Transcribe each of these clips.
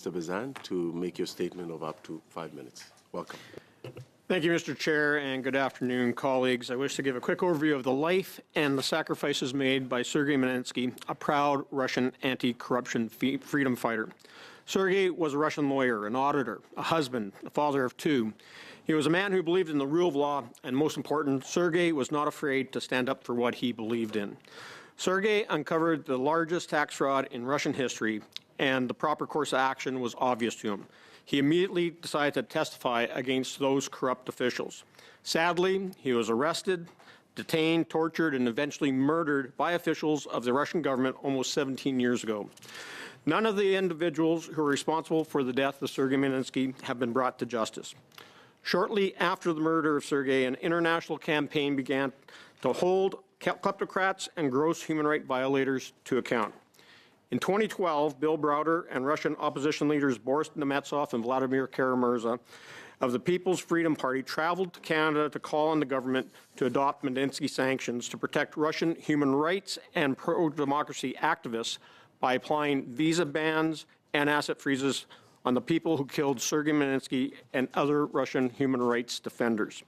Mr. Bazan to make your statement of up to 5 minutes. Welcome. Thank you, Mr. Chair, and good afternoon, colleagues. I wish to give a quick overview of the life and the sacrifices made by Sergei Magnitsky, a proud Russian anti-corruption freedom fighter. Sergei was a Russian lawyer, an auditor, a husband, a father of two. He was a man who believed in the rule of law, and most important, Sergei was not afraid to stand up for what he believed in. Sergei uncovered the largest tax fraud in Russian history, and the proper course of action was obvious to him. He immediately decided to testify against those corrupt officials. Sadly, he was arrested, detained, tortured, and eventually murdered by officials of the Russian government almost 17 years ago. None of the individuals who are responsible for the death of Sergei Magnitsky have been brought to justice. Shortly after the murder of Sergei, an international campaign began to hold kleptocrats and gross human rights violators to account. In 2012, Bill Browder and Russian opposition leaders Boris Nemetsov and Vladimir Kara-Murza of the People's Freedom Party traveled to Canada to call on the government to adopt Magnitsky sanctions to protect Russian human rights and pro-democracy activists by applying visa bans and asset freezes on the people who killed Sergei Magnitsky and other Russian human rights defenders.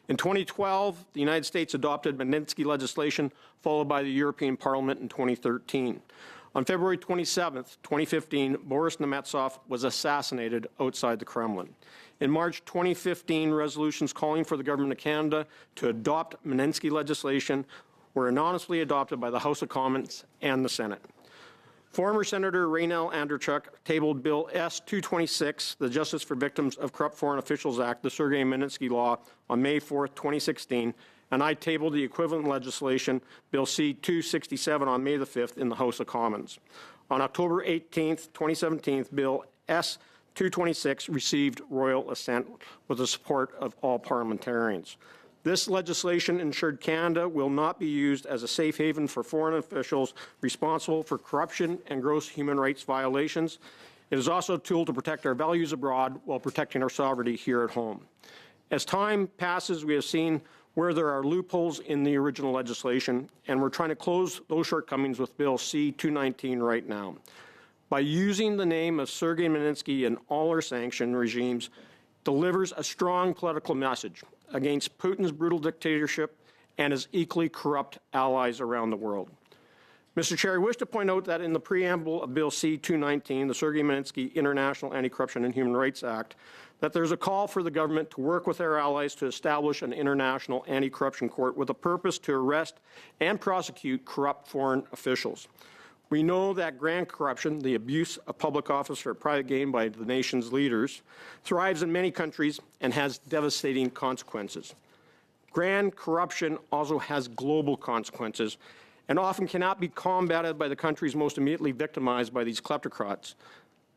In 2012, the United States adopted Magnitsky legislation, followed by the European Parliament in 2013. On February 27, 2015, Boris Nemetsov was assassinated outside the Kremlin. In March 2015, resolutions calling for the Government of Canada to adopt Magnitsky legislation were anonymously adopted by the House of Commons and the Senate. Former Senator Raynell Andrechuk tabled Bill S-226, the Justice for Victims of Corrupt Foreign Officials Act, the Sergei Magnitsky law, on May 4, 2016, and I tabled the equivalent legislation, Bill C-267, on May the 5th in the House of Commons. On October 18, 2017, Bill S-226 received royal assent with the support of all parliamentarians. This legislation ensured Canada will not be used as a safe haven for foreign officials responsible for corruption and gross human rights violations. It is also a tool to protect our values abroad while protecting our sovereignty here at home. As time passes, we have seen where there are loopholes in the original legislation, and we're trying to close those shortcomings with Bill C-219 right now. By using the name of Sergei Magnitsky in all our sanction regimes, delivers a strong political message against Putin's brutal dictatorship and his equally corrupt allies around the world. Mr. Chair, I wish to point out that in the preamble of Bill C-219, the Sergei Magnitsky International Anti-Corruption and Human Rights Act, that there's a call for the government to work with our allies to establish an international anti-corruption court with a purpose to arrest and prosecute corrupt foreign officials. We know that grand corruption, the abuse of public office for private gain by the nation's leaders, thrives in many countries and has devastating consequences. Grand corruption also has global consequences and often cannot be combated by the countries most immediately victimized by these kleptocrats,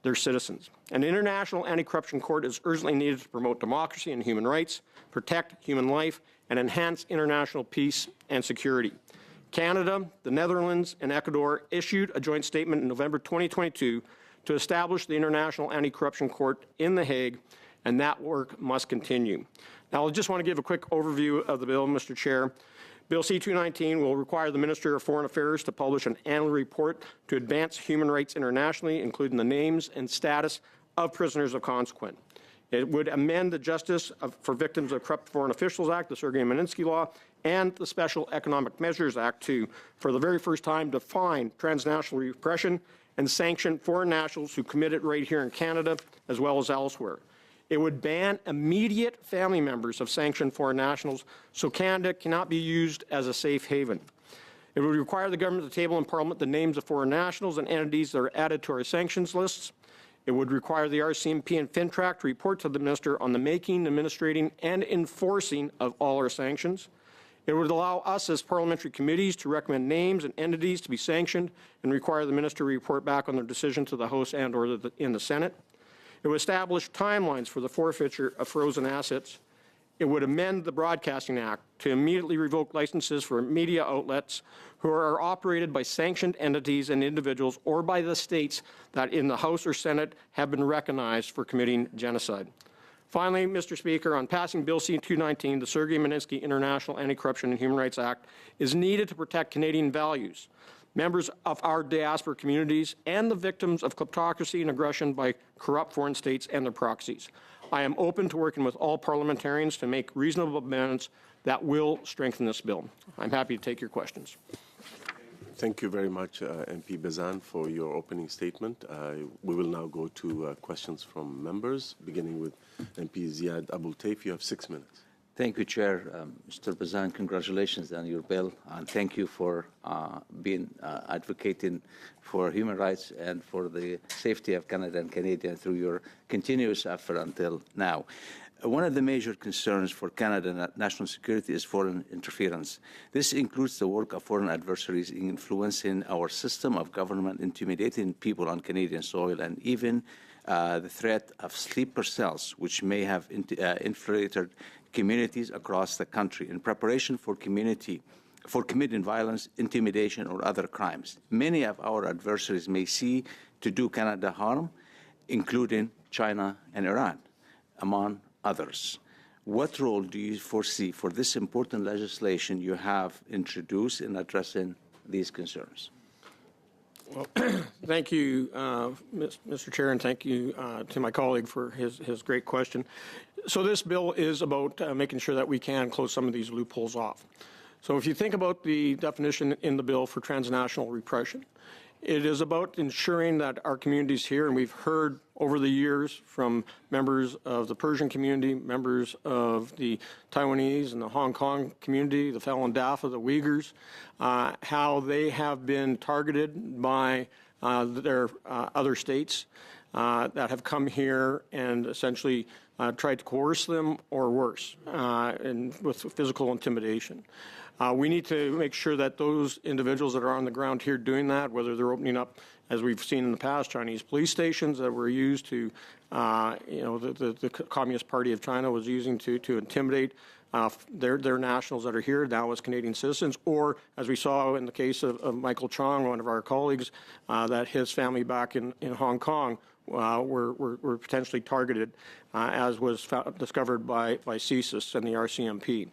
their citizens. An international anti-corruption court is urgently needed to promote democracy and human rights, protect human life, and enhance international peace and security. Canada, the Netherlands, and Ecuador issued a joint statement in November 2022 to establish the International Anti-Corruption Court in The Hague, and that work must continue. Now, I just want to give a quick overview of the bill, Mr. Chair. Bill C-219 will require the Minister of Foreign Affairs to publish an annual report to advance human rights internationally, including the names and status of prisoners of consequence. It would amend the Justice for Victims of Corrupt Foreign Officials Act, the Sergei Magnitsky law, and the Special Economic Measures Act to, for the very first time, define transnational repression and sanction foreign nationals who commit it right here in Canada as well as elsewhere. It would ban immediate family members of sanctioned foreign nationals, so Canada cannot be used as a safe haven. It would require the government to table in Parliament the names of foreign nationals and entities that are added to our sanctions lists. It would require the RCMP and FINTRAC to report to the Minister on the making, administrating, and enforcing of all our sanctions. It would allow us as parliamentary committees to recommend names and entities to be sanctioned and require the Minister to report back on their decision to the House and or in the Senate. It would establish timelines for the forfeiture of frozen assets. It would amend the Broadcasting Act to immediately revoke licenses for media outlets who are operated by sanctioned entities and individuals or by the states that in the House or Senate have been recognized for committing genocide. Finally, Mr. Speaker, on passing Bill C-219, the Sergei Magnitsky International Anti-Corruption and Human Rights Act is needed to protect Canadian values, members of our diaspora communities, and the victims of kleptocracy and aggression by corrupt foreign states and their proxies. I am open to working with all parliamentarians to make reasonable amendments that will strengthen this bill. I'm happy to take your questions. Thank you very much, MP Bazan, for your opening statement. We will now go to questions from members, beginning with MP Ziad Abul Taif. You have 6 minutes. Thank you, Chair. Mr. Bazan, congratulations on your bill, and thank you for being advocating for human rights and for the safety of Canada and Canadians through your continuous effort until now. One of the major concerns for Canada national security is foreign interference. This includes the work of foreign adversaries in influencing our system of government, intimidating people on Canadian soil, and even the threat of sleeper cells, which may have infiltrated communities across the country in preparation for committing violence, intimidation, or other crimes. Many of our adversaries may see to do Canada harm, including China and Iran, among others. What role do you foresee for this important legislation you have introduced in addressing these concerns? Well, thank you, Mr. Chair, and thank you to my colleague for his great question. So this bill is about making sure that we can close some of these loopholes off. So if you think about the definition in the bill for transnational repression, it is about ensuring that our communities here, and we've heard over the years from members of the Persian community, members of the Taiwanese and the Hong Kong community, the Falun Dafa, the Uyghurs, how they have been targeted by their other states that have come here and essentially tried to coerce them or worse, and with physical intimidation. We need to make sure that those individuals that are on the ground here doing that, whether they're opening up, as we've seen in the past, Chinese police stations that were used to, the Communist Party of China was using to intimidate their nationals that are here now as Canadian citizens, or as we saw in the case of Michael Chong, one of our colleagues, that his family back in Hong Kong were potentially targeted, as was discovered by CSIS and the RCMP.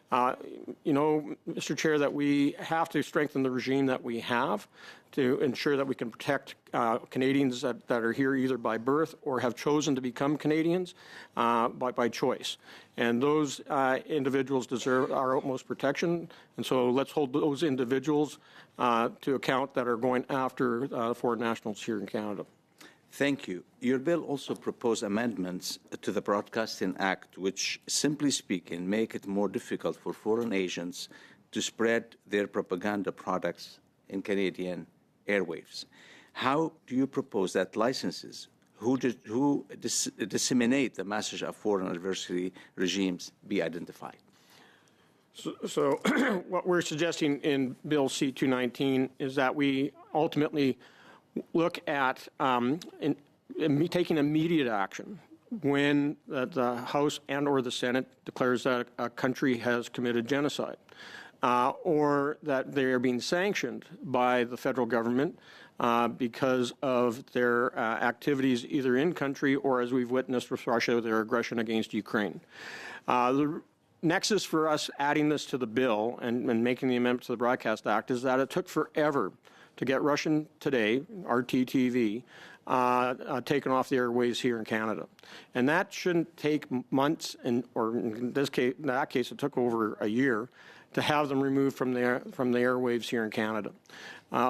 Mr. Chair, that we have to strengthen the regime that we have to ensure that we can protect Canadians that are here either by birth or have chosen to become Canadians by choice. And those individuals deserve our utmost protection. And so let's hold those individuals to account that are going after foreign nationals here in Canada. Thank you. Your bill also proposed amendments to the Broadcasting Act, which, simply speaking, make it more difficult for foreign agents to spread their propaganda products in Canadian airwaves. How do you propose that licenses who disseminate the message of foreign adversary regimes be identified? So what we're suggesting in Bill C-219 is that we ultimately look at taking immediate action when the House and or the Senate declares that a country has committed genocide, or that they are being sanctioned by the federal government because of their activities either in country or, as we've witnessed with Russia, their aggression against Ukraine. The nexus for us adding this to the bill and making the amendment to the Broadcast Act is that it took forever to get Russian Today, RTTV, taken off the airwaves here in Canada. And that shouldn't take months, or in that case, it took over a year to have them removed from the airwaves here in Canada.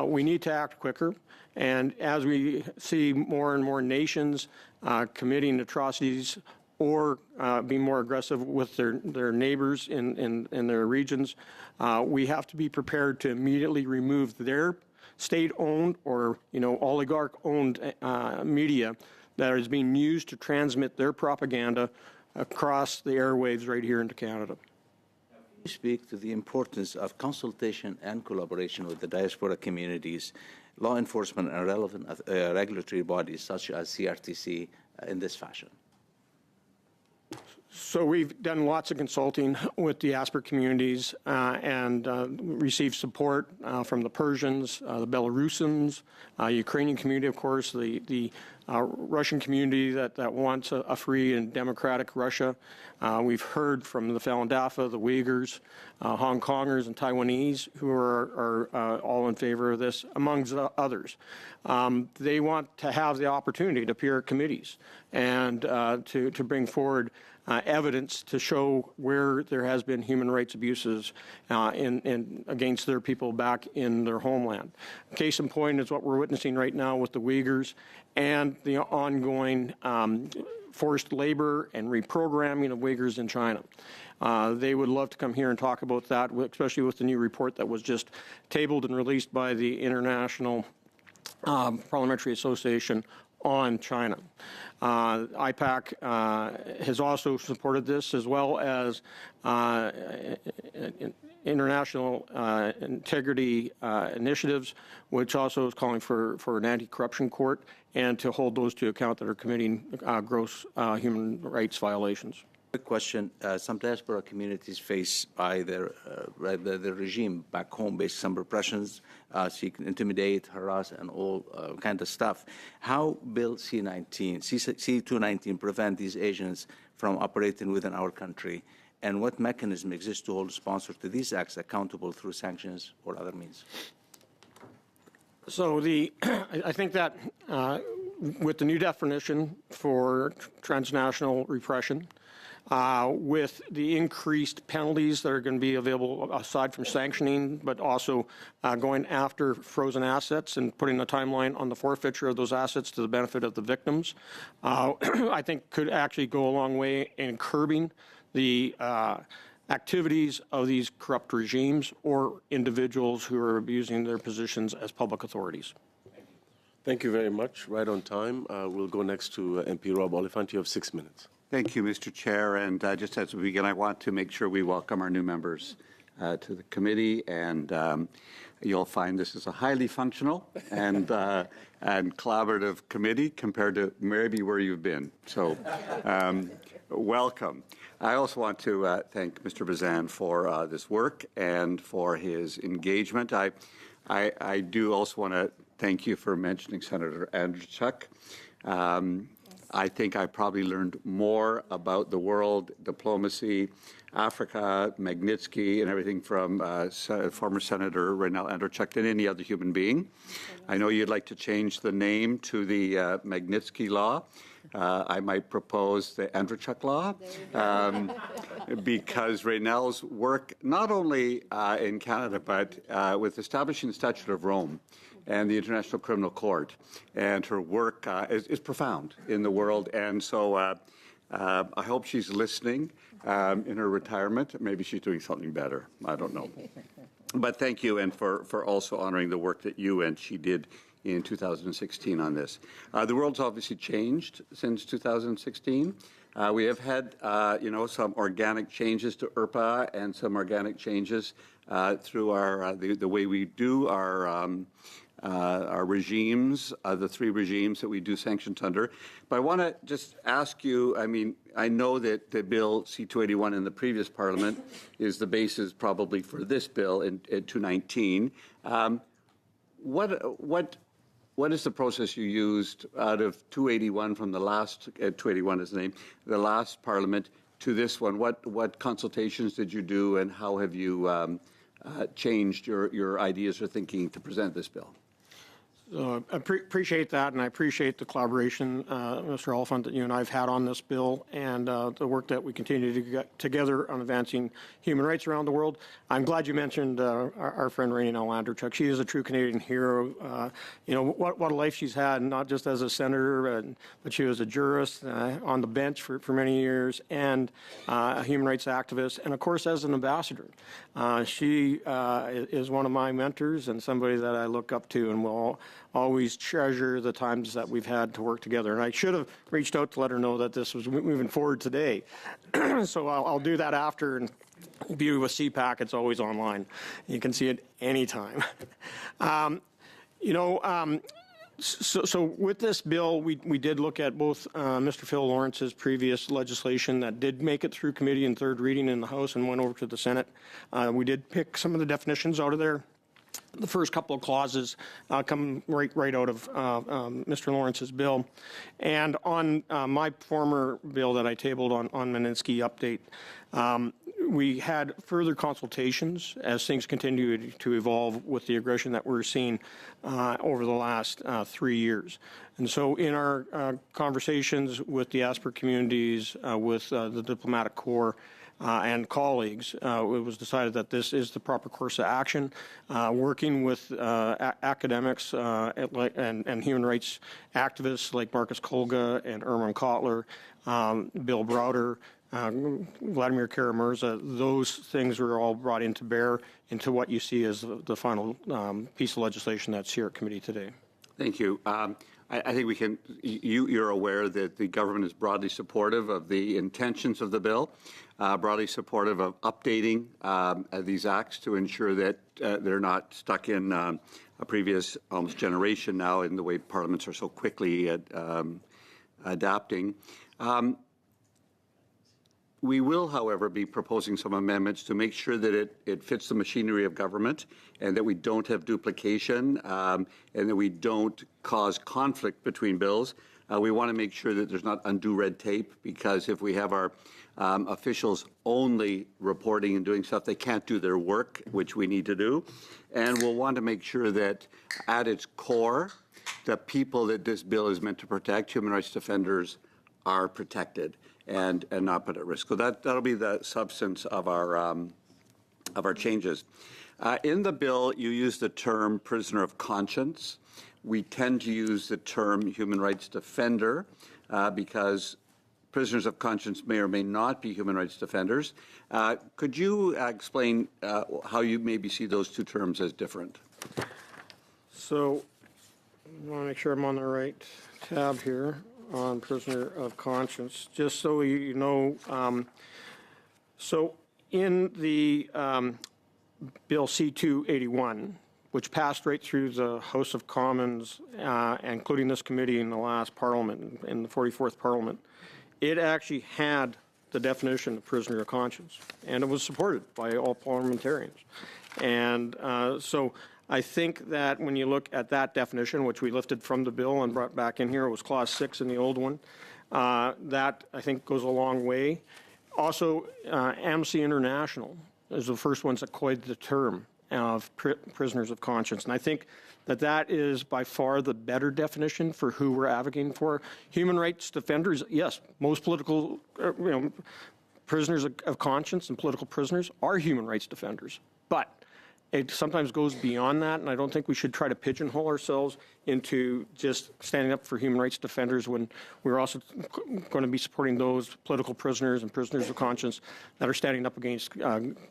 We need to act quicker. And as we see more and more nations committing atrocities or being more aggressive with their neighbors in their regions, we have to be prepared to immediately remove their state-owned or oligarch-owned media that is being used to transmit their propaganda across the airwaves right here into Canada. Can you speak to the importance of consultation and collaboration with the diaspora communities, law enforcement, and relevant regulatory bodies such as CRTC in this fashion? So we've done lots of consulting with diaspora communities and received support from the Persians, the Belarusians, Ukrainian community, of course, the Russian community that wants a free and democratic Russia. We've heard from the Falun Dafa, the Uyghurs, Hong Kongers, and Taiwanese who are all in favor of this, amongst others. They want to have the opportunity to appear at committees and to bring forward evidence to show where there has been human rights abuses against their people back in their homeland. Case in point is what we're witnessing right now with the Uyghurs and the ongoing forced labor and reprogramming of Uyghurs in China. They would love to come here and talk about that, especially with the new report that was just tabled and released by the International Parliamentary Association on China. IPAC has also supported this, as well as international integrity initiatives, which also is calling for an anti-corruption court and to hold those to account that are committing gross human rights violations. Quick question. Some diaspora communities face by the regime back home based some repressions, so you can intimidate, harass, and all kind of stuff. How Bill C-219 prevent these agents from operating within our country, and what mechanism exists to hold sponsors to these acts accountable through sanctions or other means? So I think that with the new definition for transnational repression, with the increased penalties that are going to be available aside from sanctioning, but also going after frozen assets and putting a timeline on the forfeiture of those assets to the benefit of the victims, I think could actually go a long way in curbing the activities of these corrupt regimes or individuals who are abusing their positions as public authorities. Thank you very much. Right on time. We'll go next to MP Rob Oliphant. You have 6 minutes. Thank you, Mr. Chair. And just as we begin, I want to make sure we welcome our new members to the committee. And you'll find this is a highly functional and collaborative committee compared to maybe where you've been. So welcome. I also want to thank Mr. Bazan for this work and for his engagement. I do also want to thank you for mentioning Senator Andrzejczyk. I think I probably learned more about the world, diplomacy, Africa, Magnitsky, and everything from former Senator Reinal Andrzejczyk than any other human being. I know you'd like to change the name to the Magnitsky Law. I might propose the Andrzejczyk Law because Reinal's work, not only in Canada, but with establishing the Statute of Rome and the International Criminal Court, and her work is profound in the world. And so I hope she's listening in her retirement. Maybe she's doing something better. I don't know. But thank you, and for also honoring the work that you and she did in 2016 on this. The world's obviously changed since 2016. We have had, some organic changes to IRPA and some organic changes through our the way we do our regimes, the three regimes that we do sanctions under. But I want to just ask you, I know that the bill C-281 in the previous parliament is the basis probably for this bill in 219. What is the process you used out of 281 from the last, 281 is the name, the last parliament to this one? What consultations did you do, and how have you changed your ideas or thinking to present this bill? I appreciate that, and I appreciate the collaboration, Mr. Oliphant, that you and I have had on this bill, and the work that we continue to get together on advancing human rights around the world. I'm glad you mentioned our friend Reinal Andrzejczyk. She is a true Canadian hero. What a life she's had, not just as a senator, but she was a jurist on the bench for many years, and a human rights activist, and of course as an ambassador. She is one of my mentors and somebody that I look up to and will always treasure the times that we've had to work together. And I should have reached out to let her know that this was moving forward today. So I'll do that after. And beauty with CPAC, it's always online. You can see it anytime. So with this bill, we did look at both Mr. Phil Lawrence's previous legislation that did make it through committee in third reading in the House and went over to the Senate. We did pick some of the definitions out of there The first couple of clauses come right out of Mr. Lawrence's bill. And on my former bill that I tabled on Magnitsky update, we had further consultations as things continued to evolve with the aggression that we're seeing over the last 3 years. And so in our conversations with diaspora communities, with the diplomatic corps, and colleagues, it was decided that this is the proper course of action. Working with academics and human rights activists like Marcus Kolga and Erman Kotler, Bill Browder, Vladimir Kara-Murza, those things were all brought into bear into what you see as the final piece of legislation that's here at committee today. Thank you. I think we can. You're aware that the government is broadly supportive of the intentions of the bill, broadly supportive of updating these acts to ensure that they're not stuck in a previous almost generation now in the way parliaments are so quickly adapting. We will, however, be proposing some amendments to make sure that it fits the machinery of government and that we don't have duplication and that we don't cause conflict between bills. We want to make sure that there's not undue red tape, because if we have our officials only reporting and doing stuff, they can't do their work, which we need to do. And we'll want to make sure that at its core, the people that this bill is meant to protect, human rights defenders, are protected and not put at risk. So that'll be the substance of our changes. In the bill, you use the term prisoner of conscience. We tend to use the term human rights defender because prisoners of conscience may or may not be human rights defenders. Could you explain how you maybe see those two terms as different? So I want to make sure I'm on the right tab here on prisoner of conscience. Just so you know, so in the Bill C-281, which passed right through the House of Commons, including this committee in the last Parliament, in the 44th Parliament, it actually had the definition of prisoner of conscience, and it was supported by all parliamentarians. And so I think that when you look at that definition, which we lifted from the bill and brought back in here, it was Clause 6 in the old one, that I think goes a long way. Also, Amnesty International is the first ones that coined the term of prisoners of conscience. And I think that that is by far the better definition for who we're advocating for. Human rights defenders, yes, most political, prisoners of conscience and political prisoners are human rights defenders. But it sometimes goes beyond that, and I don't think we should try to pigeonhole ourselves into just standing up for human rights defenders when we're also going to be supporting those political prisoners and prisoners of conscience that are standing up against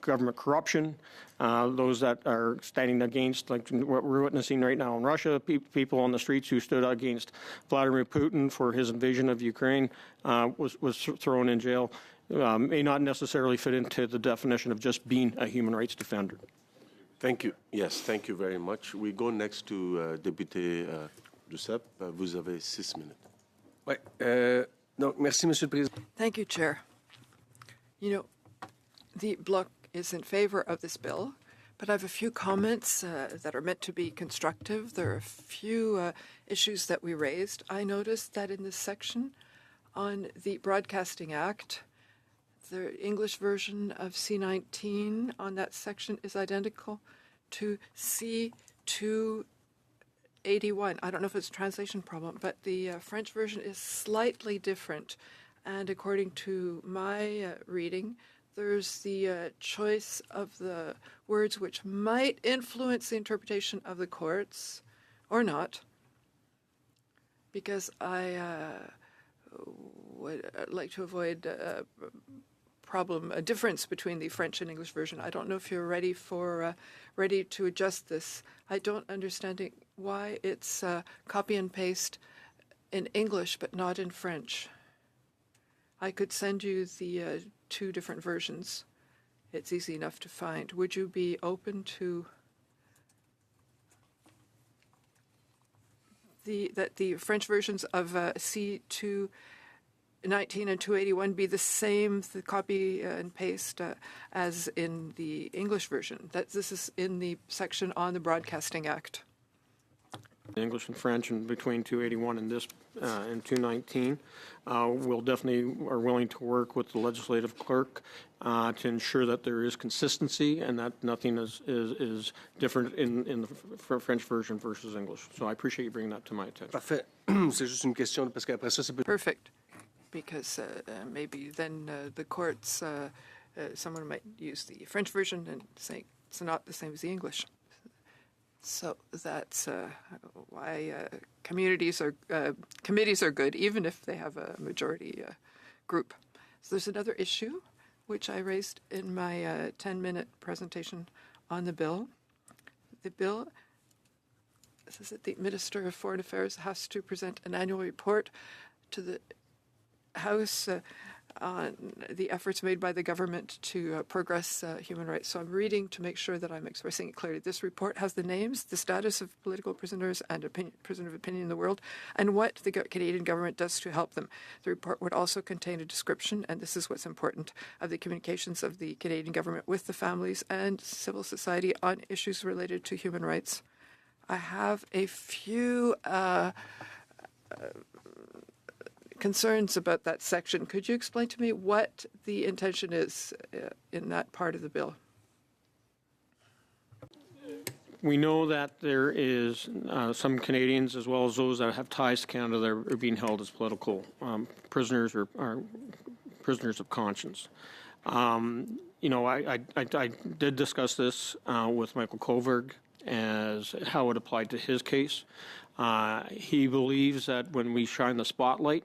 government corruption, those that are standing against, like what we're witnessing right now in Russia, people on the streets who stood against Vladimir Putin for his invasion of Ukraine was thrown in jail, may not necessarily fit into the definition of just being a human rights defender. Thank you. Yes, thank you very much. We go next to Député Duceppe. Vous avez 6 minutes. Ouais, donc, merci, Monsieur le Président. Thank you, Chair. You know, the Bloc is in favor of this bill, but I have a few comments that are meant to be constructive. There are a few issues that we raised. I noticed that in this section on the Broadcasting Act, the English version of C-19 on that section is identical to C-281. I don't know if it's a translation problem, but the French version is slightly different. And according to my reading, there's the choice of the words which might influence the interpretation of the courts or not, because I would like to avoid a difference between the French and English version. I don't know if you're ready to adjust this. I don't understand why it's copy and paste in English but not in French. I could send you the two different versions. It's easy enough to find. Would you be open to that the French versions of C-281 219 and 281 be the same, the copy and paste as in the English version? This is in the section on the Broadcasting Act. English and French, and between 281 and this and 219, we'll definitely are willing to work with the legislative clerk to ensure that there is consistency and that nothing is different in the French version versus English. So I appreciate you bringing that to my attention. Parfait. C'est juste une question parce qu'après ça, c'est Perfect, because maybe then the courts, someone might use the French version and say it's not the same as the English. So that's why committees are good, even if they have a majority group. So there's another issue which I raised in my 10-minute presentation on the bill. The bill says that the Minister of Foreign Affairs has to present an annual report to the House on the efforts made by the government to progress human rights. So I'm reading to make sure that I'm expressing it clearly. This report has the names, the status of political prisoners and prisoner of opinion in the world, and what the Canadian government does to help them. The report would also contain a description, and this is what's important, of the communications of the Canadian government with the families and civil society on issues related to human rights. I have a few concerns about that section. Could you explain to me what the intention is in that part of the bill? We know that there is some Canadians, as well as those that have ties to Canada, that are being held as political prisoners or prisoners of conscience. You know, I did discuss this with Michael Koberg as how it applied to his case. He believes that when we shine the spotlight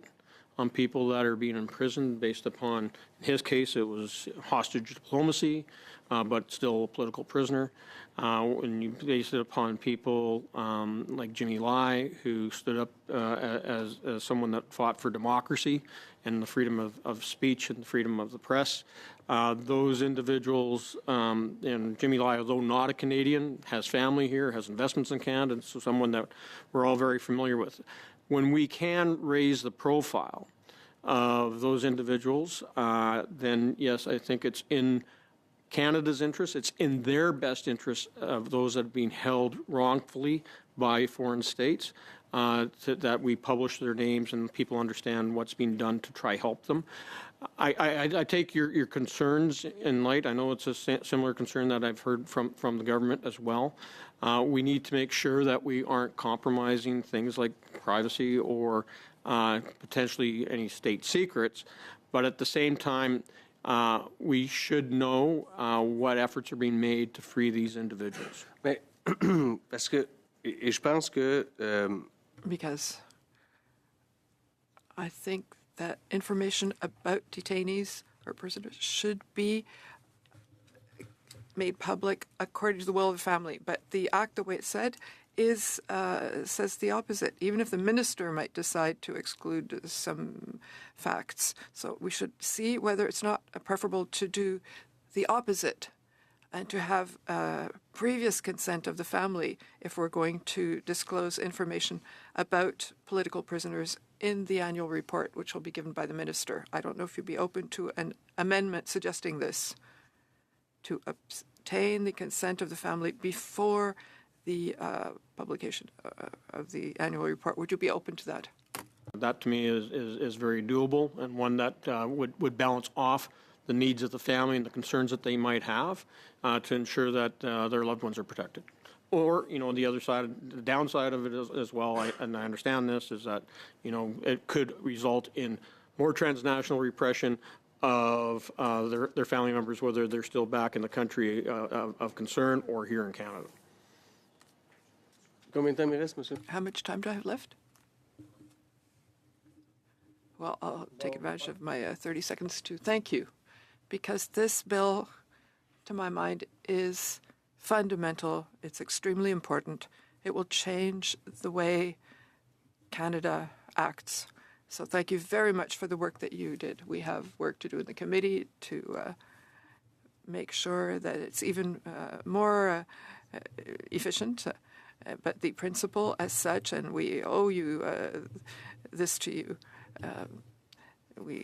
on people that are being imprisoned based upon, in his case, it was hostage diplomacy, but still a political prisoner. When you base it upon people like Jimmy Lai, who stood up as someone that fought for democracy and the freedom of speech and the freedom of the press, those individuals, and Jimmy Lai, although not a Canadian, has family here, has investments in Canada, and so someone that we're all very familiar with. When we can raise the profile of those individuals, then yes, I think it's in Canada's interest, it's in their best interest of those that are being held wrongfully by foreign states, that we publish their names and people understand what's being done to try help them. I take your concerns in light. I know it's a similar concern that I've heard from the government as well. We need to make sure that we aren't compromising things like privacy or potentially any state secrets, but at the same time, we should know what efforts are being made to free these individuals. Mais, parce que, et je pense que Because I think that information about detainees or prisoners should be made public according to the will of the family. But the act, the way it's said, says the opposite, even if the minister might decide to exclude some facts. So we should see whether it's not preferable to do the opposite and to have previous consent of the family if we're going to disclose information about political prisoners in the annual report, which will be given by the minister. I don't know if you'd be open to an amendment suggesting this, to obtain the consent of the family before the publication of the annual report. Would you be open to that? That to me is very doable, and one that would balance off the needs of the family and the concerns that they might have to ensure that their loved ones are protected. Or, you know, the other side, the downside of it as well, and I understand this, is that, you know, it could result in more transnational repression of their family members, whether they're still back in the country of concern or here in Canada. combien de temps il reste, monsieur? How much time do I have left? Well, I'll take advantage of my 30 seconds to thank you, because this bill, to my mind, is fundamental. It's extremely important. It will change the way Canada acts. So thank you very much for the work that you did. We have work to do in the committee to make sure that it's even more efficient. But the principle as such, and we owe you this to you,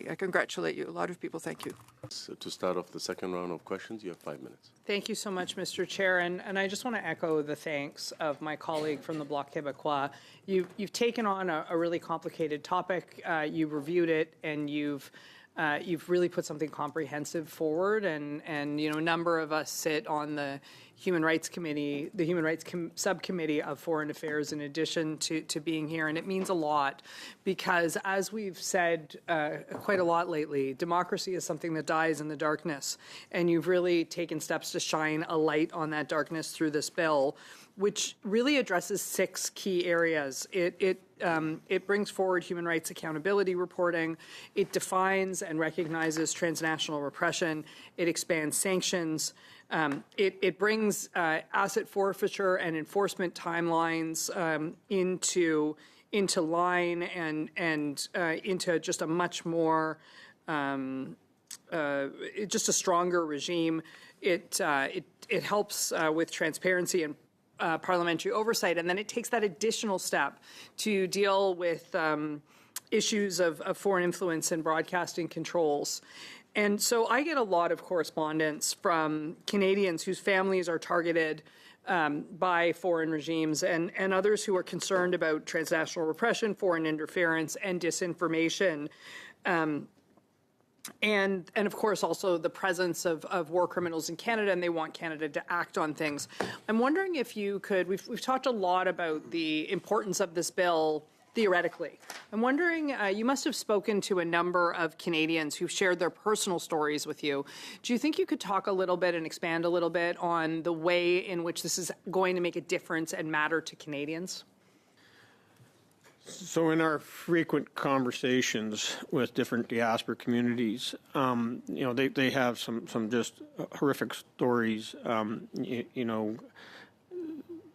I congratulate you. A lot of people thank you. So to start off the second round of questions, you have 5 minutes. Thank you so much, Mr. Chair. And I just want to echo the thanks of my colleague from the Bloc Québécois. You've taken on a really complicated topic. You've reviewed it, and you've really put something comprehensive forward. And you know, a number of us sit on the Human Rights Committee, the Human Rights Subcommittee of Foreign Affairs, in addition to being here. And it means a lot because, as we've said quite a lot lately, democracy is something that dies in the darkness. And you've really taken steps to shine a light on that darkness through this bill, which really addresses 6 key areas. It brings forward human rights accountability reporting. It defines and recognizes transnational repression. It expands sanctions. It brings asset forfeiture and enforcement timelines into line and into just a much more just a stronger regime. It helps with transparency and parliamentary oversight, and then it takes that additional step to deal with issues of foreign influence and broadcasting controls. And so I get a lot of correspondence from Canadians whose families are targeted by foreign regimes and others who are concerned about transnational repression, foreign interference, and disinformation. And of course, also the presence of war criminals in Canada, and they want Canada to act on things. I'm wondering if you could, we've talked a lot about the importance of this bill theoretically. I'm wondering, you must have spoken to a number of Canadians who've shared their personal stories with you. Do you think you could talk a little bit and expand a little bit on the way in which this is going to make a difference and matter to Canadians? So in our frequent conversations with different diaspora communities, you know, they have some just horrific stories, you know,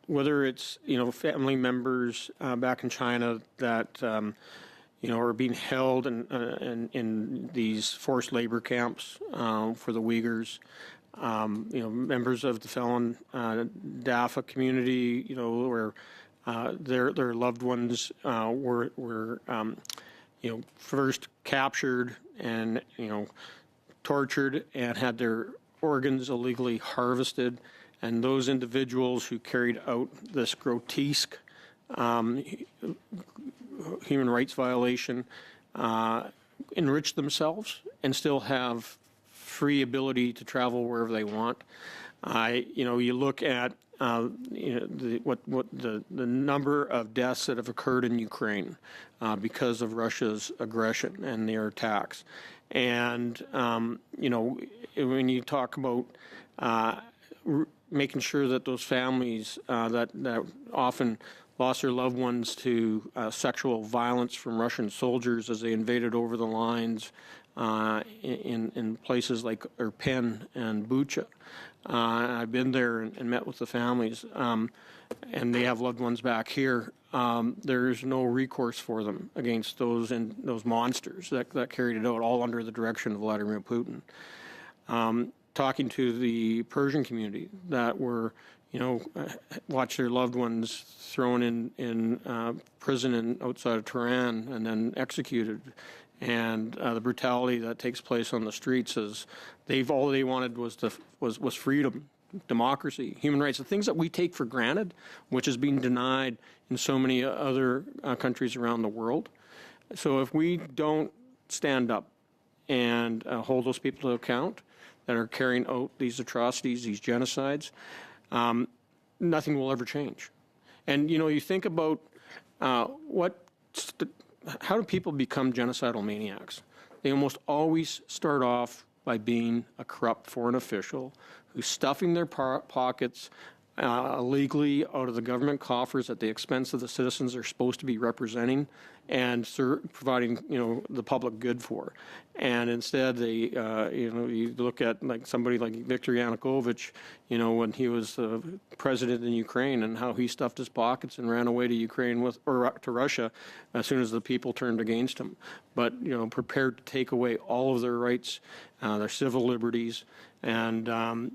whether it's, you know, family members back in China that, you know, are being held in these forced labor camps for the Uyghurs, you know, members of the Falun Dafa community, you know, where their loved ones were you know, first captured and, you know, tortured and had their organs illegally harvested. And those individuals who carried out this grotesque human rights violation enrich themselves and still have free ability to travel wherever they want. You know, you look at you know, the number of deaths that have occurred in Ukraine because of Russia's aggression and their attacks, and you know, when you talk about making sure that those families that often lost their loved ones to sexual violence from Russian soldiers as they invaded over the lines in places like Irpin and Bucha. I've been there and met with the families, and they have loved ones back here. There's no recourse for them against those monsters that carried it out, all under the direction of Vladimir Putin. Talking to the Persian community that were, you know, watched their loved ones thrown in prison outside of Tehran and then executed. And the brutality that takes place on the streets is all they wanted was freedom, democracy, human rights, the things that we take for granted, which is being denied in so many other countries around the world. So if we don't stand up and hold those people to account that are carrying out these atrocities, these genocides, nothing will ever change. And you know, you think about how do people become genocidal maniacs? They almost always start off by being a corrupt foreign official who's stuffing their pockets illegally out of the government coffers at the expense of the citizens they're supposed to be representing and providing, you know, the public good for. And instead, they, you know, you look at like somebody like Viktor Yanukovych, you know, when he was president in Ukraine, and how he stuffed his pockets and ran away to Ukraine or to Russia as soon as the people turned against him. But, you know, prepared to take away all of their rights, their civil liberties, and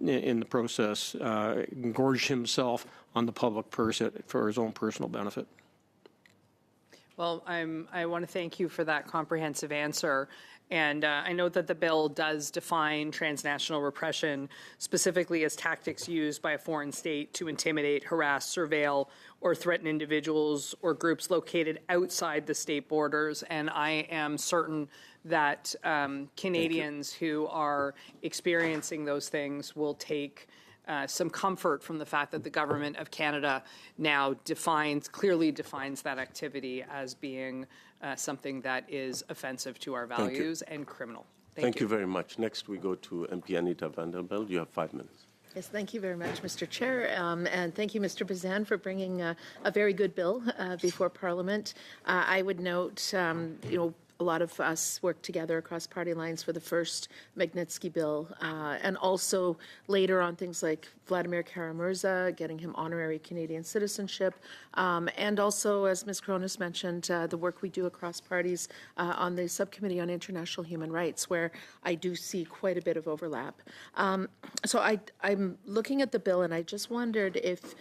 in the process, engorge himself on the public purse for his own personal benefit. Well, I want to thank you for that comprehensive answer. And I know that the bill does define transnational repression specifically as tactics used by a foreign state to intimidate, harass, surveil, or threaten individuals or groups located outside the state borders. And I am certain that Canadians who are experiencing those things will take some comfort from the fact that the government of Canada now clearly defines that activity as being something that is offensive to our values and criminal. Thank you very much. Next, we go to MP Anita Vanderbilt. You have 5 minutes. Yes, thank you very much, Mr. Chair, and thank you, Mr. Bazan, for bringing a very good bill before Parliament. I would note, a lot of us worked together across party lines for the first Magnitsky bill, and also later on things like Vladimir Kara-Murza, getting him honorary Canadian citizenship, and also, as Ms. Cronus mentioned, the work we do across parties on the Subcommittee on International Human Rights, where I do see quite a bit of overlap. So I'm looking at the bill, and I just wondered if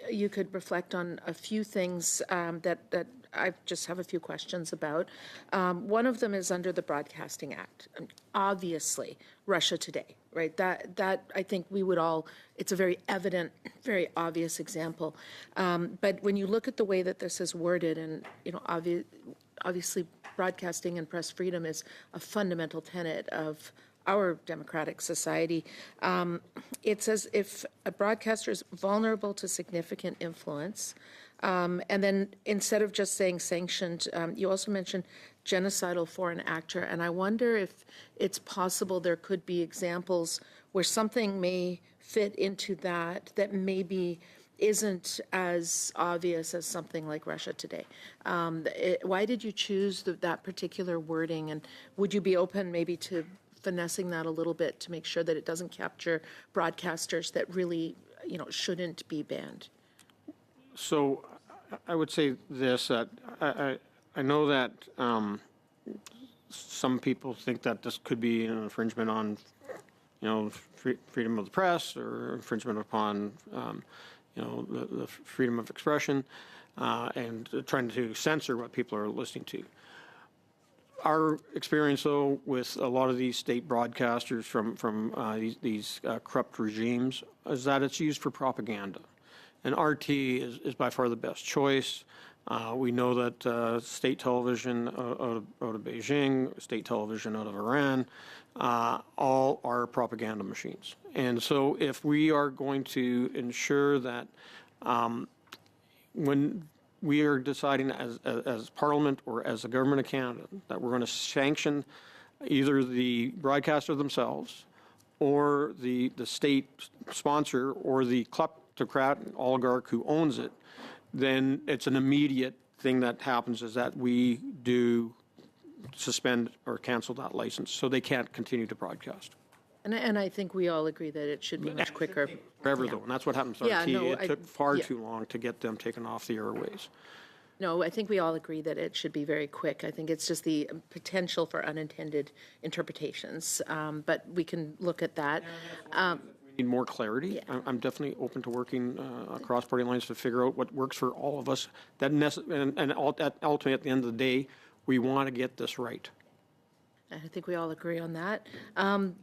you could reflect on a few things that I just have a few questions about. One of them is under the Broadcasting Act. Obviously, Russia Today, right? That I think we would all, it's a very evident, very obvious example. But when you look at the way that this is worded, and obviously broadcasting and press freedom is a fundamental tenet of our democratic society. It says if a broadcaster is vulnerable to significant influence, and then instead of just saying sanctioned, you also mentioned genocidal foreign actor. And I wonder if it's possible there could be examples where something may fit into that maybe isn't as obvious as something like Russia Today. Why did you choose that particular wording? And would you be open maybe to finessing that a little bit to make sure that it doesn't capture broadcasters that really, shouldn't be banned? So I would say this, that I know that some people think that this could be an infringement on, freedom of the press or infringement upon, the freedom of expression and trying to censor what people are listening to. Our experience, though, with a lot of these state broadcasters from these corrupt regimes is that it's used for propaganda. And RT is by far the best choice. We know that state television out of Beijing, state television out of Iran, all are propaganda machines. And so if we are going to ensure that when we are deciding as Parliament or as the Government of Canada that we're going to sanction either the broadcaster themselves or the state sponsor or the kleptocrat oligarch who owns it, then it's an immediate thing that happens is that we do suspend or cancel that license so they can't continue to broadcast. And I think we all agree that it should be much quicker. Forever, though, and that's what happened to RT. It took far too long to get them taken off the airways. No, I think we all agree that it should be very quick. I think it's just the potential for unintended interpretations, but we can look at that. We need more clarity. Yeah. I'm definitely open to working across party lines to figure out what works for all of us. And ultimately, at the end of the day, we want to get this right. I think we all agree on that.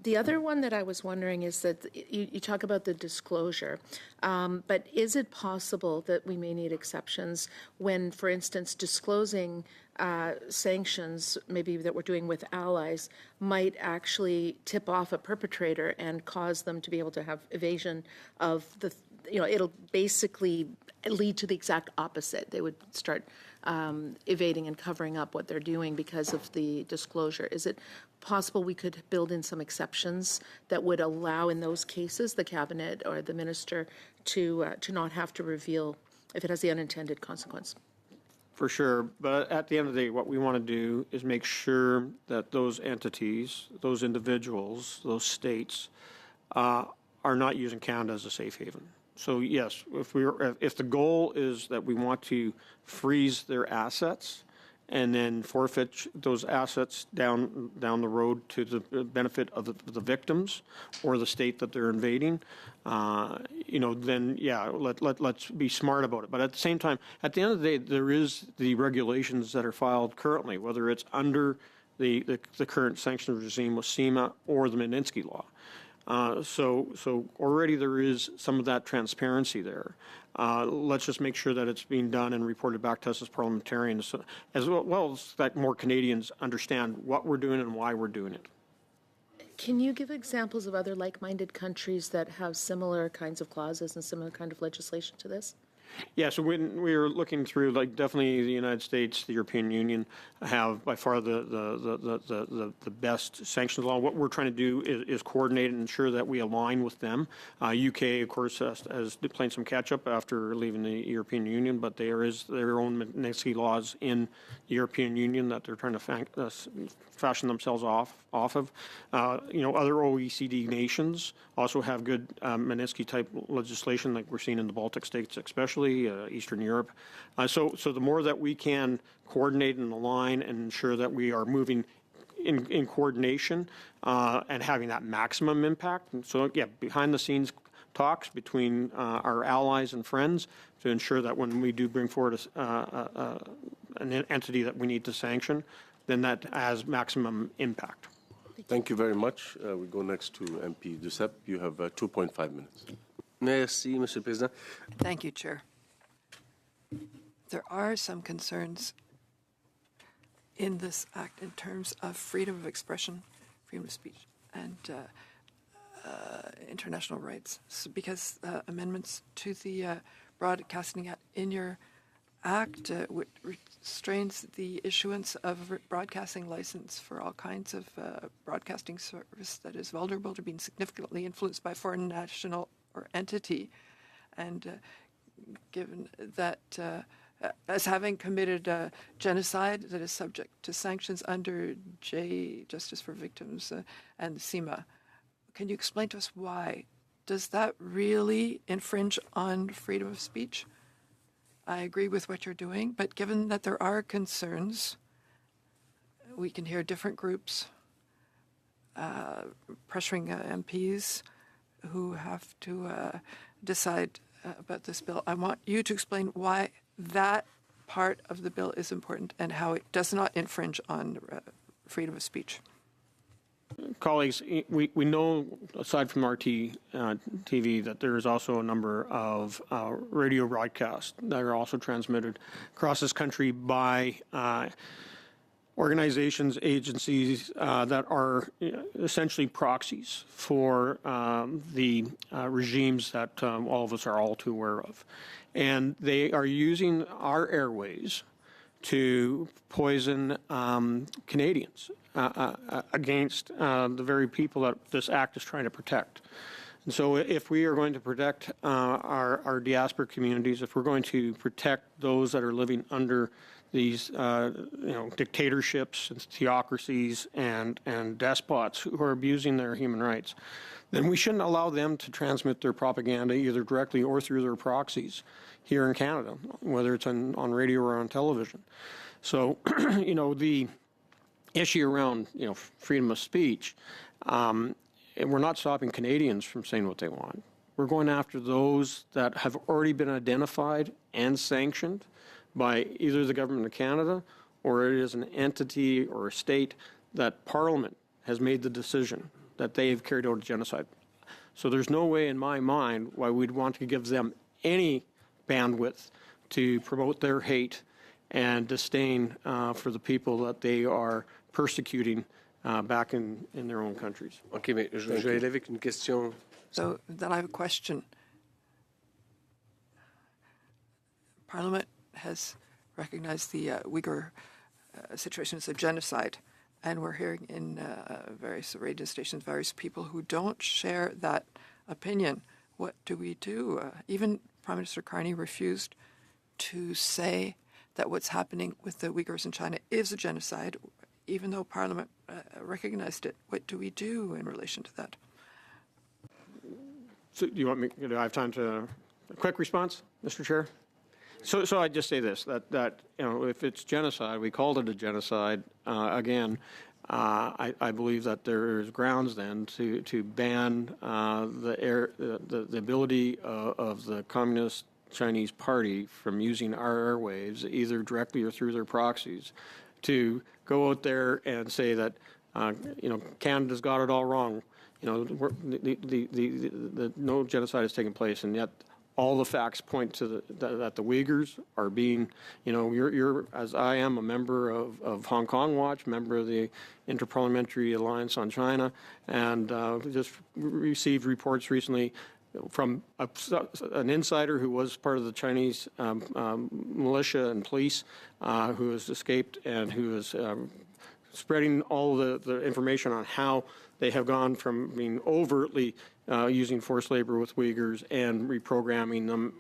The other one that I was wondering is that you talk about the disclosure, but is it possible that we may need exceptions when, for instance, disclosing sanctions, maybe that we're doing with allies, might actually tip off a perpetrator and cause them to be able to have evasion of the, it'll basically lead to the exact opposite. They would start evading and covering up what they're doing because of the disclosure. Is it possible we could build in some exceptions that would allow, in those cases, the cabinet or the minister to not have to reveal if it has the unintended consequence? For sure, but at the end of the day, what we want to do is make sure that those entities, those individuals, those states are not using Canada as a safe haven. So yes, if the goal is that we want to freeze their assets and then forfeit those assets down the road to the benefit of the victims or the state that they're invading, then yeah, let's be smart about it. But at the same time, at the end of the day, there is the regulations that are filed currently, whether it's under the current sanctions regime with CIMA or the Magnitsky law. So already there is some of that transparency there. Let's just make sure that it's being done and reported back to us as parliamentarians, as well as that more Canadians understand what we're doing and why we're doing it. Can you give examples of other like-minded countries that have similar kinds of clauses and similar kind of legislation to this? Yeah, so when we were looking through, definitely the United States, the European Union have by far the best sanctions law. What we're trying to do is coordinate and ensure that we align with them. UK, of course, has playing some catch-up after leaving the European Union, but there is their own Magnitsky laws in the European Union that they're trying to fashion themselves off of. Other OECD nations also have good Magnitsky-type legislation, like we're seeing in the Baltic states, especially Eastern Europe. So the more that we can coordinate and align and ensure that we are moving in coordination and having that maximum impact. And so, yeah, behind-the-scenes talks between our allies and friends to ensure that when we do bring forward an entity that we need to sanction, then that has maximum impact. Thank you very much. We go next to MP Duceppe. You have 2.5 minutes. Merci, Monsieur le Président. Thank you, Chair. There are some concerns in this act in terms of freedom of expression, freedom of speech, and international rights. So because amendments to the Broadcasting Act in your act restrains the issuance of a broadcasting license for all kinds of broadcasting service that is vulnerable to being significantly influenced by foreign national or entity. And given that as having committed genocide that is subject to sanctions under Justice for Victims and CIMA, can you explain to us why? Does that really infringe on freedom of speech? I agree with what you're doing, but given that there are concerns, we can hear different groups pressuring MPs who have to decide about this bill. I want you to explain why that part of the bill is important and how it does not infringe on freedom of speech. Colleagues, we know, aside from RT TV, that there is also a number of radio broadcasts that are also transmitted across this country by organizations, agencies that are essentially proxies for the regimes that all of us are all too aware of. And they are using our airways to poison Canadians against the very people that this act is trying to protect. And so if we are going to protect our diaspora communities, if we're going to protect those that are living under these dictatorships and theocracies and despots who are abusing their human rights, then we shouldn't allow them to transmit their propaganda either directly or through their proxies here in Canada, whether it's on radio or on television. So, the issue around, freedom of speech, we're not stopping Canadians from saying what they want. We're going after those that have already been identified and sanctioned by either the government of Canada or it is an entity or a state that Parliament has made the decision that they have carried out a genocide. So there's no way in my mind why we'd want to give them any bandwidth to promote their hate and disdain for the people that they are persecuting back in their own countries. OK, mais je vais aller avec une question. So then I have a question. Parliament has recognized the Uyghur situation as a genocide, and we're hearing in various radio stations, various people who don't share that opinion. What do we do? Even Prime Minister Carney refused to say that what's happening with the Uyghurs in China is a genocide, even though Parliament recognized it. What do we do in relation to that? So do you want me? Do I have time to a quick response, Mr. Chair? So I just say this, that if it's genocide, we called it a genocide. Again, I believe that there is grounds then to ban the ability of the Communist Chinese Party from using our airwaves, either directly or through their proxies, to go out there and say that Canada's got it all wrong. No genocide has taken place, and yet all the facts point to that the Uyghurs are being, you're as I am a member of Hong Kong Watch, member of the Interparliamentary Alliance on China, and just received reports recently from an insider who was part of the Chinese militia and police who has escaped and who is spreading all the information on how they have gone from being overtly using forced labor with Uyghurs and reprogramming them,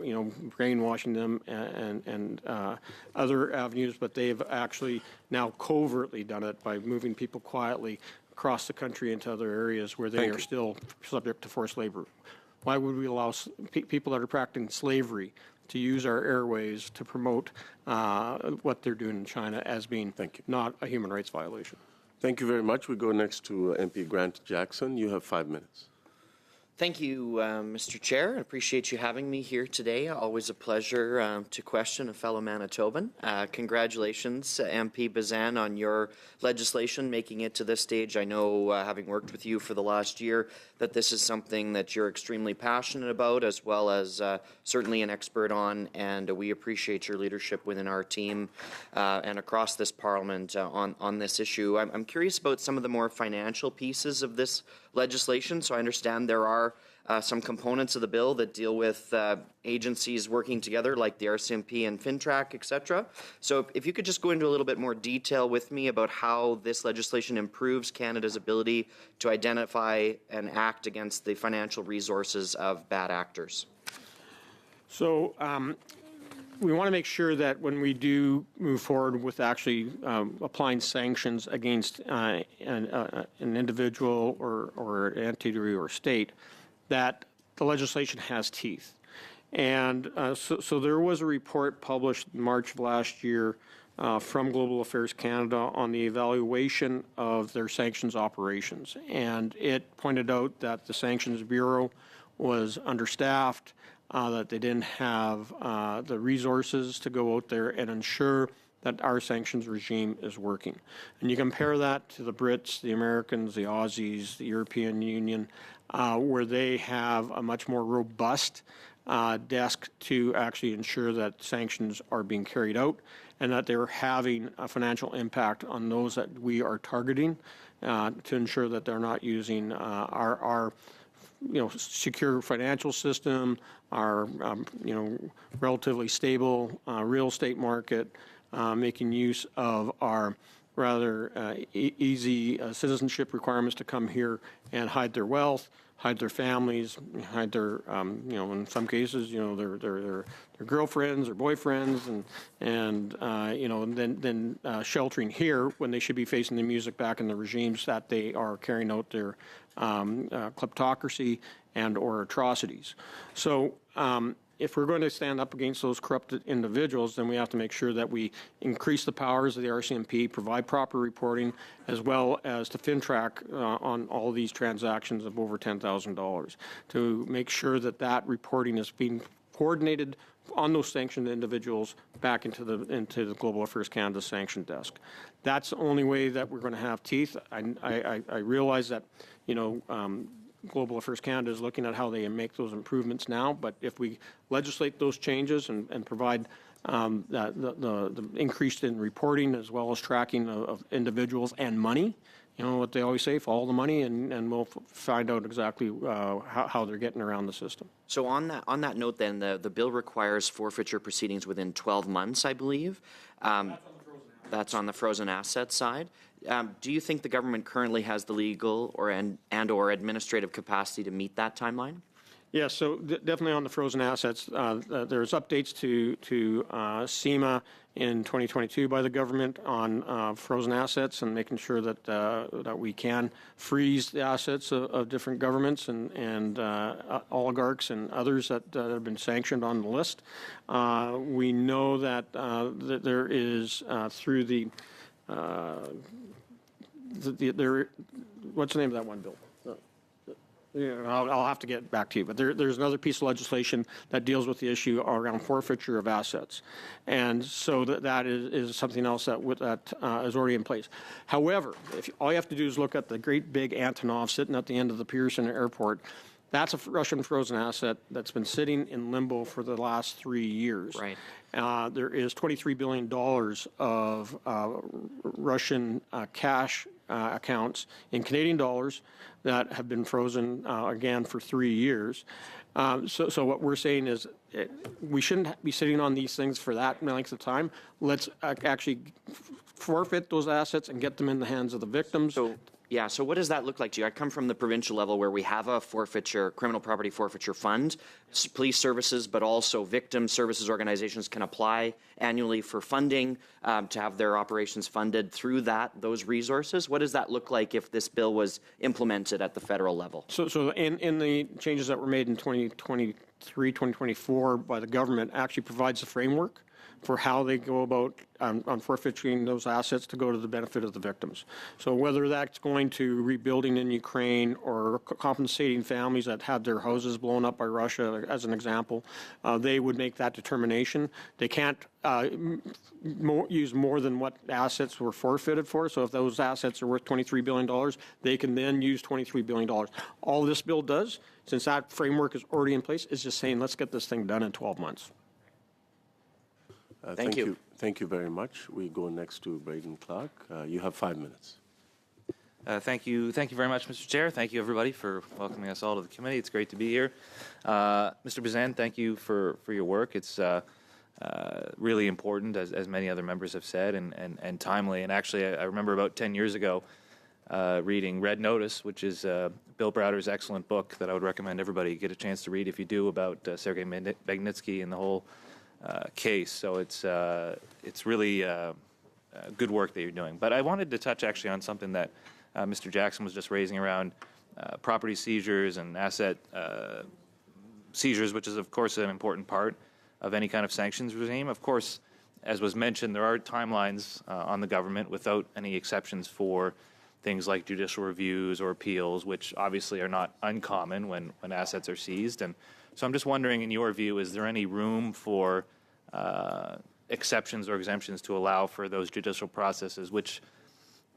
brainwashing them and other avenues, but they've actually now covertly done it by moving people quietly across the country into other areas where they are still subject to forced labor. Why would we allow people that are practicing slavery to use our airways to promote what they're doing in China as being not a human rights violation? Thank you very much. We go next to MP Grant Jackson. You have 5 minutes. Thank you, Mr. Chair. I appreciate you having me here today. Always a pleasure to question a fellow Manitoban. Congratulations, MP Bazan, on your legislation making it to this stage. I know, having worked with you for the last year, that this is something that you're extremely passionate about, as well as certainly an expert on, and we appreciate your leadership within our team and across this Parliament on this issue. I'm curious about some of the more financial pieces of this legislation. So I understand there are some components of the bill that deal with agencies working together, like the RCMP and FinTrack, et cetera. So if you could just go into a little bit more detail with me about how this legislation improves Canada's ability to identify and act against the financial resources of bad actors. So we want to make sure that when we do move forward with actually applying sanctions against an individual or entity or state, that the legislation has teeth. And so there was a report published in March of last year from Global Affairs Canada on the evaluation of their sanctions operations. And it pointed out that the Sanctions Bureau was understaffed, that they didn't have the resources to go out there and ensure that our sanctions regime is working. And you compare that to the Brits, the Americans, the Aussies, the European Union, where they have a much more robust desk to actually ensure that sanctions are being carried out and that they're having a financial impact on those that we are targeting to ensure that they're not using our secure financial system, our relatively stable real estate market, making use of our rather easy citizenship requirements to come here and hide their wealth, hide their families, hide their, in some cases, their girlfriends or boyfriends, and then sheltering here when they should be facing the music back in the regimes that they are carrying out their kleptocracy and or atrocities. So if we're going to stand up against those corrupted individuals, then we have to make sure that we increase the powers of the RCMP, provide proper reporting, as well as to FinTrack on all these transactions of over $10,000 to make sure that that reporting is being coordinated on those sanctioned individuals back into the Global Affairs Canada sanction desk. That's the only way that we're going to have teeth. I realize that, Global Affairs Canada is looking at how they make those improvements now, but if we legislate those changes and provide the increase in reporting as well as tracking of individuals and money, what they always say, follow the money, and we'll find out exactly how they're getting around the system. So on that note, then, the bill requires forfeiture proceedings within 12 months, I believe. That's on the frozen asset side. Do you think the government currently has the legal or administrative capacity to meet that timeline? Yeah, so definitely on the frozen assets, there's updates to SEMA in 2022 by the government on frozen assets and making sure that that we can freeze the assets of different governments and oligarchs and others that have been sanctioned on the list. We know that, that there is through the what's the name of that one bill? Yeah, I'll have to get back to you, but there's another piece of legislation that deals with the issue around forfeiture of assets, and so that is something else that is already in place. However, all you have to do is look at the great big Antonov sitting at the end of the Pearson Airport. That's a Russian frozen asset that's been sitting in limbo for the last 3 years. Right. There is $23 billion of Russian cash accounts in Canadian dollars that have been frozen again for 3 years. So what we're saying is we shouldn't be sitting on these things for that length of time. Let's actually forfeit those assets and get them in the hands of the victims. So what does that look like to you? I come from the provincial level where we have a criminal property forfeiture fund, police services, but also victim services organizations can apply annually for funding to have their operations funded through those resources. What does that look like if this bill was implemented at the federal level? So in the changes that were made in 2023, 2024 by the government actually provides a framework for how they go about on forfeiting those assets to go to the benefit of the victims. So whether that's going to rebuilding in Ukraine or compensating families that had their houses blown up by Russia, as an example, they would make that determination. They can't use more than what assets were forfeited for. So if those assets are worth $23 billion, they can then use $23 billion. All this bill does, since that framework is already in place, is just saying, let's get this thing done in 12 months. Thank you. Thank you very much. We go next to Braden Clark. You have 5 minutes. Thank you very much, Mr. Chair. Thank you, everybody, for welcoming us all to the committee. It's great to be here. Mr. Bazan, thank you for your work. It's really important, as many other members have said, and timely. And actually, I remember about 10 years ago reading Red Notice, which is Bill Browder's excellent book that I would recommend everybody get a chance to read if you do, about Sergei Magnitsky and the whole case. So it's really good work that you're doing. But I wanted to touch actually on something that Mr. Jackson was just raising around property seizures and asset seizures, which is, of course, an important part of any kind of sanctions regime. Of course, as was mentioned, there are timelines on the government without any exceptions for things like judicial reviews or appeals, which obviously are not uncommon when assets are seized. And so I'm just wondering, in your view, is there any room for exceptions or exemptions to allow for those judicial processes, which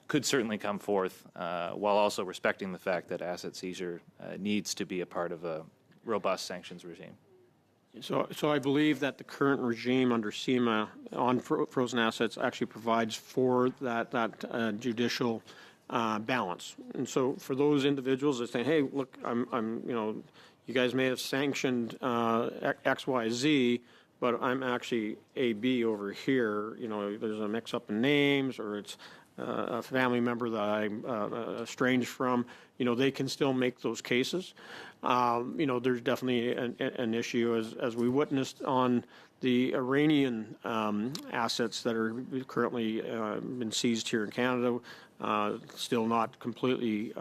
could certainly come forth while also respecting the fact that asset seizure needs to be a part of a robust sanctions regime? So I believe that the current regime under SEMA on frozen assets actually provides for that judicial balance. And so for those individuals that say, hey, look, you guys may have sanctioned X, Y, Z, but I'm actually AB over here. There's a mix-up in names, or it's a family member that I'm estranged from. They can still make those cases. There's definitely an issue, as we witnessed on the Iranian assets that are currently been seized here in Canada, still not completely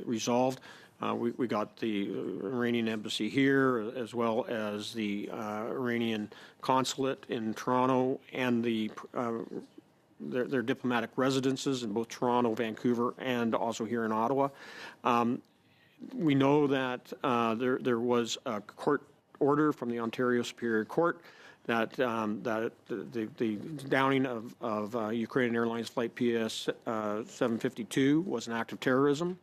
resolved. We got the Iranian embassy here, as well as the Iranian consulate in Toronto, and their diplomatic residences in both Toronto, Vancouver, and also here in Ottawa. We know that there was a court order from the Ontario Superior Court that the downing of Ukrainian Airlines flight PS 752 was an act of terrorism.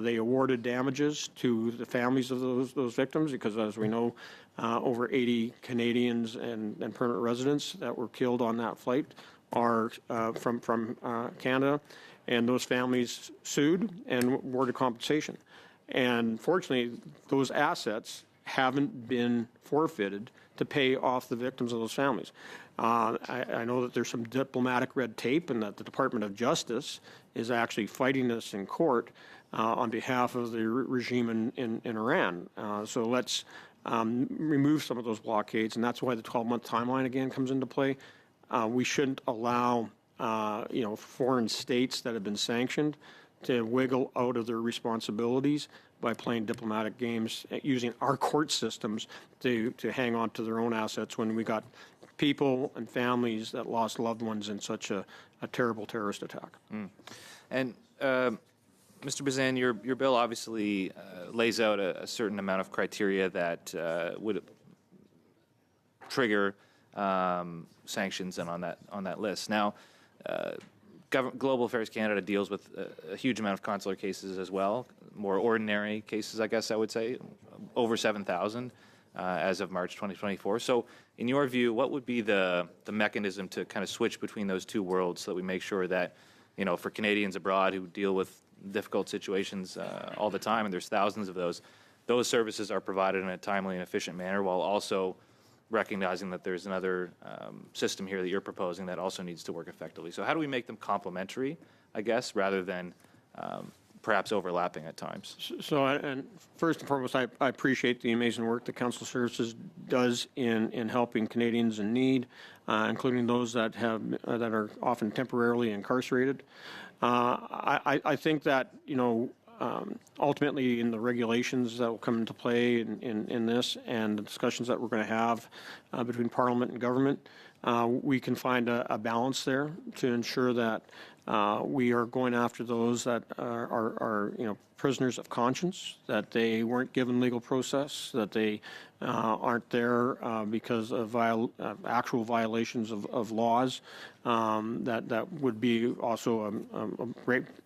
They awarded damages to the families of those victims because, as we know, over 80 Canadians and permanent residents that were killed on that flight are from Canada, and those families sued and awarded compensation. And fortunately, those assets haven't been forfeited to pay off the victims of those families. I know that there's some diplomatic red tape and that the Department of Justice is actually fighting this in court on behalf of the regime in Iran. So let's remove some of those blockades, and that's why the 12-month timeline again comes into play. We shouldn't allow foreign states that have been sanctioned to wiggle out of their responsibilities by playing diplomatic games, using our court systems to hang on to their own assets when we got people and families that lost loved ones in such a terrible terrorist attack. And Mr. Bazan, your bill obviously lays out a certain amount of criteria that would trigger sanctions and on that list. Now, Global Affairs Canada deals with a huge amount of consular cases as well, more ordinary cases, I guess I would say, over 7,000 as of March 2024. So in your view, what would be the mechanism to kind of switch between those two worlds so that we make sure that, for Canadians abroad who deal with difficult situations all the time, and there's thousands of those services are provided in a timely and efficient manner while also recognizing that there's another system here that you're proposing that also needs to work effectively. So how do we make them complementary, I guess, rather than perhaps overlapping at times? So, and first and foremost, I appreciate the amazing work that Council Services does in helping Canadians in need, including those that are often temporarily incarcerated. I think that, ultimately in the regulations that will come into play in this and the discussions that we're going to have between Parliament and government, we can find a balance there to ensure that we are going after those that are prisoners of conscience, that they weren't given legal process, that they aren't there because of actual violations of laws, that would be also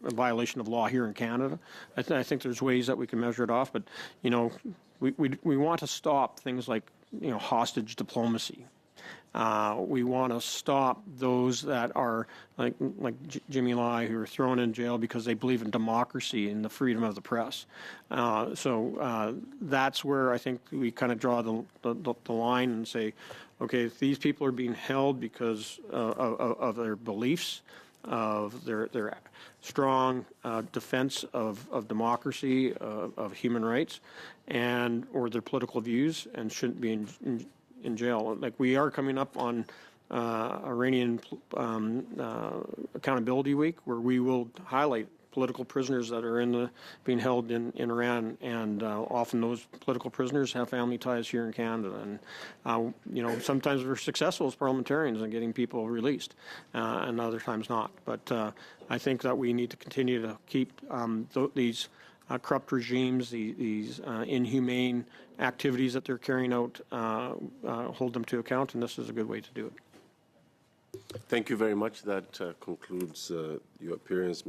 a violation of law here in Canada. I think there's ways that we can measure it off, but we want to stop things like hostage diplomacy. We want to stop those that are like Jimmy Lai, who are thrown in jail because they believe in democracy and the freedom of the press. So that's where I think we kind of draw the line and say, okay, if these people are being held because of their beliefs, of their strong defense of democracy, of human rights, or their political views, and shouldn't be in jail. Like we are coming up on Iranian Accountability Week, where we will highlight political prisoners that are being held in Iran, and often those political prisoners have family ties here in Canada. And sometimes we're successful as parliamentarians in getting people released, and other times not. But I think that we need to continue to keep these corrupt regimes, these inhumane activities that they're carrying out, hold them to account, and this is a good way to do it. Thank you very much. That concludes your appearance, Mr.